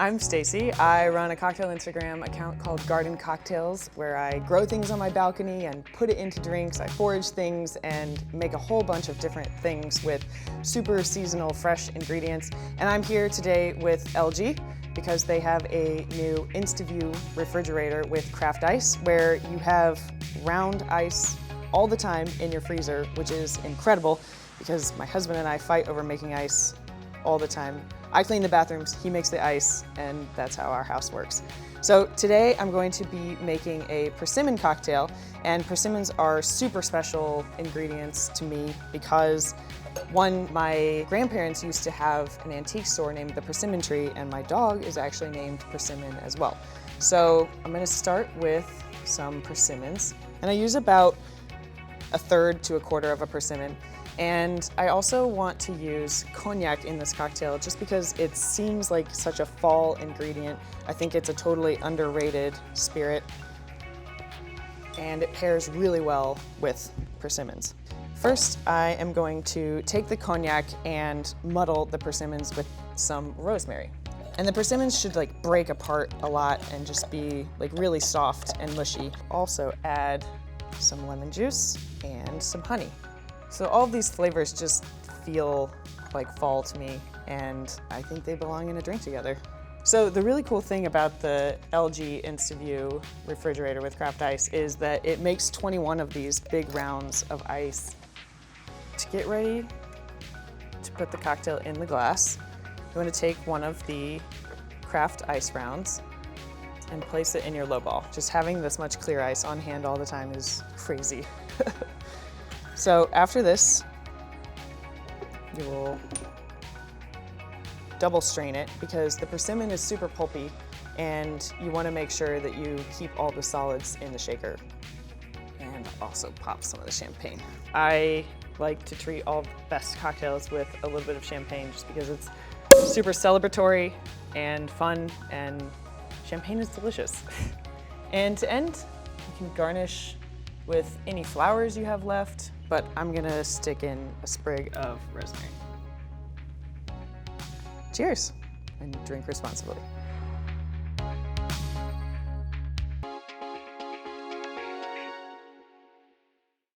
I'm Stacie. I run a cocktail Instagram account called Garden Cocktails, where I grow things on my balcony and put it into drinks. I forage things and make a whole bunch of different things with super seasonal, fresh ingredients. And I'm here today with LG because they have a new InstaView refrigerator with craft ice, where you have round ice all the time in your freezer, which is incredible because my husband and I fight over making ice all the time. I clean the bathrooms, he makes the ice, and that's how our house works. So today I'm going to be making a persimmon cocktail, and persimmons are super special ingredients to me because, one, my grandparents used to have an antique store named the Persimmon Tree, and my dog is actually named Persimmon as well. So I'm gonna start with some persimmons, and I use about 1/3 to 1/4 of a persimmon. And I also want to use cognac in this cocktail just because it seems like such a fall ingredient. I think it's a totally underrated spirit, and it pairs really well with persimmons. First, I am going to take the cognac and muddle the persimmons with some rosemary. And the persimmons should break apart a lot and just be really soft and mushy. Also add some lemon juice and some honey. So all of these flavors just feel like fall to me, and I think they belong in a drink together. So the really cool thing about the LG InstaView refrigerator with craft ice is that it makes 21 of these big rounds of ice. To get ready to put the cocktail in the glass, you want to take one of the craft ice rounds and place it in your lowball. Just having this much clear ice on hand all the time is crazy. So after this, you will double strain it because the persimmon is super pulpy and you want to make sure that you keep all the solids in the shaker, and also pop some of the champagne. I like to treat all the best cocktails with a little bit of champagne just because it's super celebratory and fun, and champagne is delicious. And to end, you can garnish with any flowers you have left, but I'm gonna stick in a sprig of rosemary. Cheers, and drink responsibly.